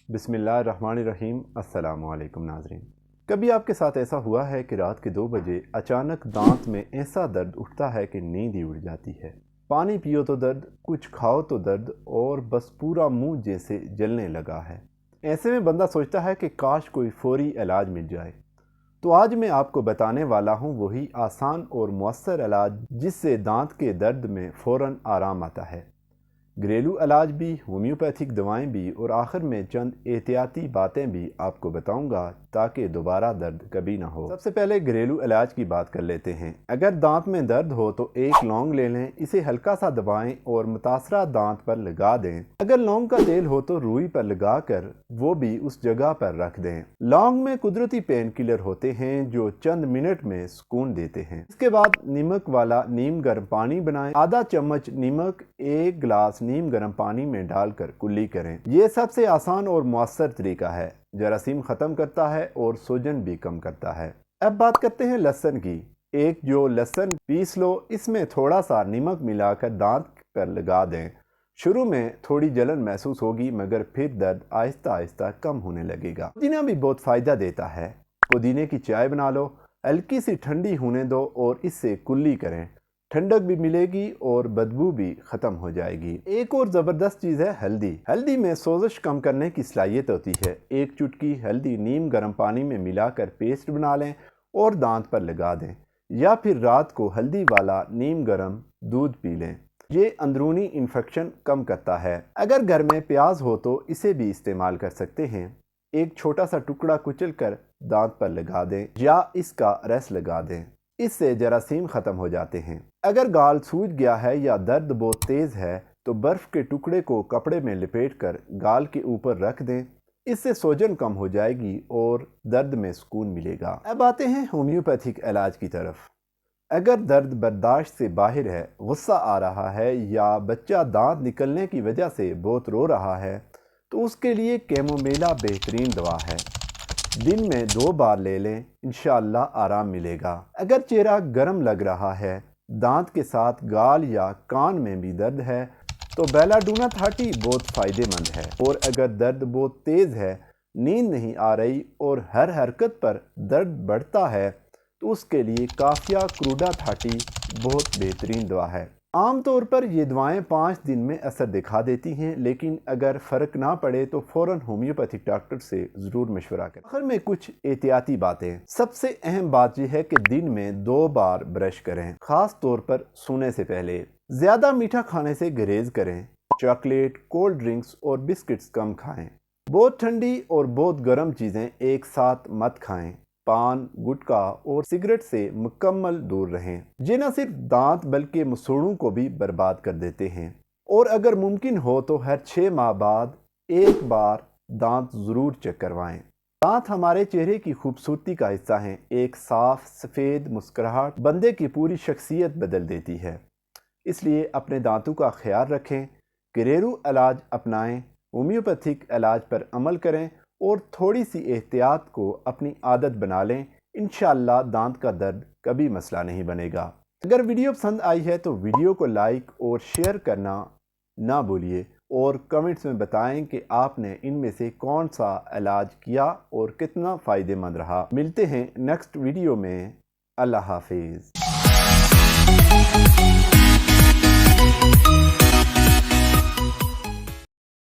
बिस्मिल्लाहिर्रहमानिर्रहीम। अस्सलाम वालेकुम नाज़रीन। कभी आपके साथ ऐसा हुआ है कि रात के 2 बजे अचानक दांत में ऐसा दर्द उठता है कि नींद ही उड़ जाती है। पानी पियो तो दर्द, कुछ खाओ तो दर्द, और बस पूरा मुंह जैसे जलने लगा है। ऐसे में बंदा सोचता है कि काश कोई फौरी इलाज मिल जाए। तो आज मैं आपको बताने वाला हूँ वही आसान और मौसर इलाज जिससे दांत के दर्द में फ़ौरन आराम आता है। घरेलू इलाज भी, होम्योपैथिक दवाएं भी, और आखिर में चंद एहतियाती बातें भी आपको बताऊंगा ताकि दोबारा दर्द कभी ना हो। सबसे पहले घरेलू इलाज की बात कर लेते हैं। अगर दांत में दर्द हो तो एक लौंग ले लें, इसे हल्का सा दबाएं और मुतासरा दांत पर लगा दें। अगर लौंग का तेल हो तो रुई पर लगाकर वो भी उस जगह पर रख दें। लौंग में कुदरती पेन किलर होते हैं जो चंद मिनट में सुकून देते हैं। इसके बाद नमक वाला नीम गर्म पानी बनाएं। आधा चम्मच नमक 1 गिलास नीम गर्म पानी में डालकर कुल्ली करें। ये सबसे आसान और मौसर तरीका है, जरासीम खत्म करता है और सूजन भी कम करता है। अब बात करते हैं लहसुन की। एक जो लहसुन पीस लो, इसमें थोड़ा सा नमक मिलाकर दांत पर लगा दें। शुरू में थोड़ी जलन महसूस होगी, मगर फिर दर्द आहिस्ता आहिस्ता कम होने लगेगा। पुदीना भी बहुत फायदा देता है। पुदीने की चाय बना लो, हल्की सी ठंडी होने दो और इससे कुल्ली करें। ठंडक भी मिलेगी और बदबू भी खत्म हो जाएगी। एक और जबरदस्त चीज है हल्दी। हल्दी में सोजिश कम करने की सलाहियत होती है। एक चुटकी हल्दी नीम गर्म पानी में मिलाकर पेस्ट बना लें और दांत पर लगा दें, या फिर रात को हल्दी वाला नीम गर्म दूध पी लें। ये अंदरूनी इन्फेक्शन कम करता है। अगर घर में प्याज हो तो इसे भी इस्तेमाल कर सकते हैं। एक छोटा सा टुकड़ा कुचल कर दांत पर लगा दें या इसका रस लगा दें, इससे जरासीम खत्म हो जाते हैं। अगर गाल सूज गया है या दर्द बहुत तेज है तो बर्फ के टुकड़े को कपड़े में लपेटकर गाल के ऊपर रख दें, इससे सूजन कम हो जाएगी और दर्द में सुकून मिलेगा। अब आते हैं होम्योपैथिक इलाज की तरफ। अगर दर्द बर्दाश्त से बाहर है, गुस्सा आ रहा है या बच्चा दांत निकलने की वजह से बहुत रो रहा है, तो उसके लिए कैमोमिला बेहतरीन दवा है। दिन में 2 बार ले लें, इंशाअल्लाह आराम मिलेगा। अगर चेहरा गर्म लग रहा है, दांत के साथ गाल या कान में भी दर्द है, तो बेलाडोना 30 बहुत फ़ायदेमंद है। और अगर दर्द बहुत तेज़ है, नींद नहीं आ रही और हर हरकत पर दर्द बढ़ता है, तो उसके लिए काफिया क्रूडा 30 बहुत बेहतरीन दवा है। आमतौर पर ये दवाएं 5 दिन में असर दिखा देती हैं, लेकिन अगर फ़र्क ना पड़े तो फ़ौरन होम्योपैथिक डॉक्टर से ज़रूर मशवरा करें। आखिर में कुछ एहतियाती बातें। सबसे अहम बात यह है कि दिन में 2 बार ब्रश करें, ख़ास तौर पर सोने से पहले। ज़्यादा मीठा खाने से गुरेज करें। चॉकलेट, कोल्ड ड्रिंक्स और बिस्किट्स कम खाएं। बहुत ठंडी और बहुत गर्म चीज़ें एक साथ मत खाएं। पान, गुटखा और सिगरेट से मुकम्मल दूर रहें। ये न सिर्फ दांत बल्कि मसूड़ों को भी बर्बाद कर देते हैं। और अगर मुमकिन हो तो हर 6 माह बाद एक बार दांत ज़रूर चेक करवाएं। दांत हमारे चेहरे की खूबसूरती का हिस्सा हैं। एक साफ सफ़ेद मुस्कुराहट बंदे की पूरी शख्सियत बदल देती है। इसलिए अपने दांतों का ख्याल रखें, घरेलू इलाज अपनाएं, होम्योपैथिक इलाज पर अमल करें और थोड़ी सी एहतियात को अपनी आदत बना लें। इंशाअल्लाह दांत का दर्द कभी मसला नहीं बनेगा। अगर वीडियो पसंद आई है तो वीडियो को लाइक और शेयर करना ना भूलिए, और कमेंट्स में बताएं कि आपने इनमें से कौन सा इलाज किया और कितना फ़ायदेमंद रहा। मिलते हैं नेक्स्ट वीडियो में। अल्लाह हाफिज़।